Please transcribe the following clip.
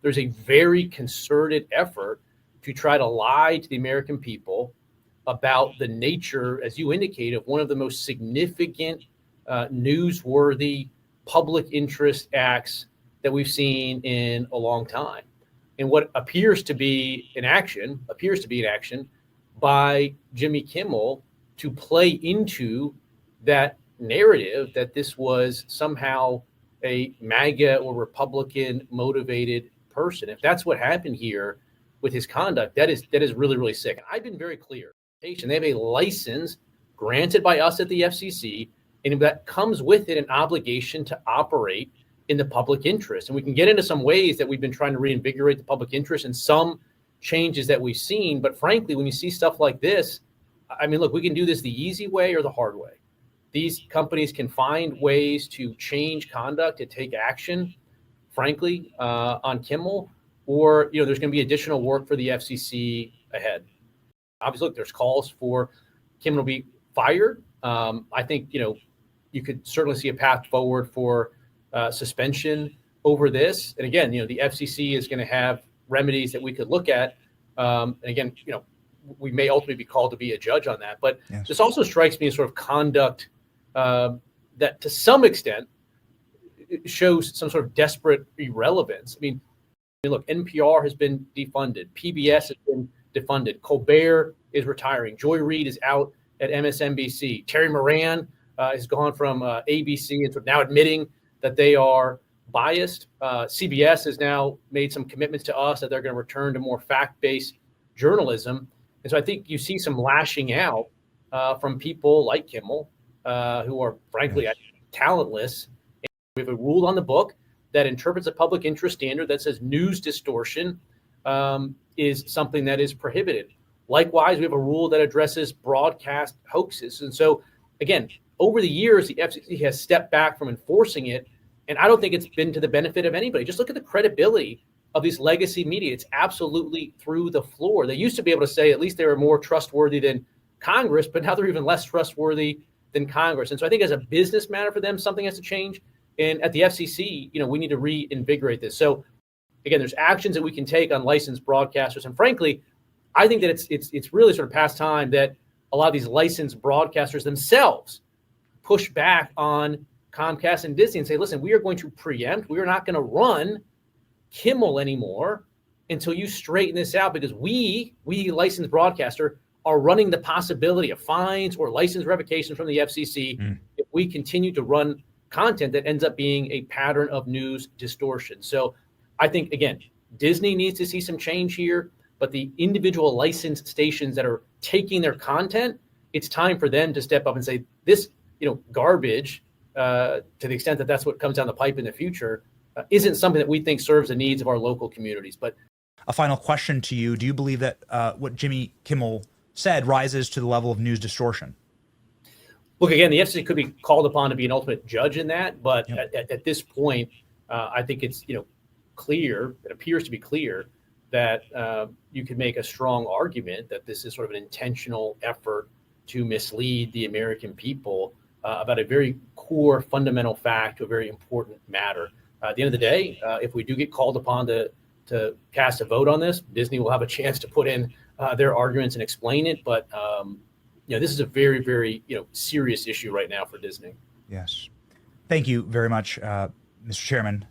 there's a very concerted effort to try to lie to the American people about the nature, as you indicate, of one of the most significant, newsworthy public interest acts that we've seen in a long time. And what appears to be an action by Jimmy Kimmel to play into that narrative that this was somehow a MAGA or Republican motivated person. If that's what happened here with his conduct, that is really, really sick. And I've been very clear. They have a license granted by us at the FCC, and that comes with it an obligation to operate in the public interest. And we can get into some ways that we've been trying to reinvigorate the public interest and some changes that we've seen. But frankly, when you see stuff like this, I mean, look, we can do this the easy way or the hard way. These companies can find ways to change conduct, to take action, frankly, on Kimmel, or, there's going to be additional work for the FCC ahead. Obviously, look, there's calls for Kimmel to be fired. I think, you could certainly see a path forward for suspension over this. And again, the FCC is going to have remedies that we could look at. And again, we may ultimately be called to be a judge on that. But yes, this also strikes me as sort of conduct that to some extent shows some sort of desperate irrelevance. I mean, look, NPR has been defunded. PBS has been defunded. Colbert is retiring. Joy Reid is out at MSNBC. Terry Moran has gone from ABC and now admitting that they are biased. CBS has now made some commitments to us that they're going to return to more fact-based journalism. And so I think you see some lashing out from people like Kimmel, who are frankly talentless. And we have a rule on the book that interprets a public interest standard that says news distortion is something that is prohibited. Likewise, we have a rule that addresses broadcast hoaxes. And so, again, over the years, the FCC has stepped back from enforcing it. And I don't think it's been to the benefit of anybody. Just look at the credibility of these legacy media. It's absolutely through the floor. They used to be able to say at least they were more trustworthy than Congress, but now they're even less trustworthy than Congress. And so I think as a business matter for them, something has to change. And at the FCC, we need to reinvigorate this. So again, there's actions that we can take on licensed broadcasters. And frankly, I think that it's really sort of past time that a lot of these licensed broadcasters themselves push back on Comcast and Disney and say, listen, we are going to preempt. We are not going to run Kimmel anymore until you straighten this out, because we licensed broadcaster are running the possibility of fines or license revocation from the FCC if we continue to run content that ends up being a pattern of news distortion. So I think, again, Disney needs to see some change here, but the individual licensed stations that are taking their content, it's time for them to step up and say, this, garbage, to the extent that that's what comes down the pipe in the future, isn't something that we think serves the needs of our local communities. But a final question to you. Do you believe that what Jimmy Kimmel said rises to the level of news distortion? Look, again, the FCC could be called upon to be an ultimate judge in that. But at this point, I think it's, clear, it appears to be clear that you could make a strong argument that this is sort of an intentional effort to mislead the American people about a very core fundamental fact, a very important matter. At the end of the day, if we do get called upon to cast a vote on this, Disney will have a chance to put in their arguments and explain it. But this is a very, very serious issue right now for Disney. Yes. Thank you very much, Mr. Chairman.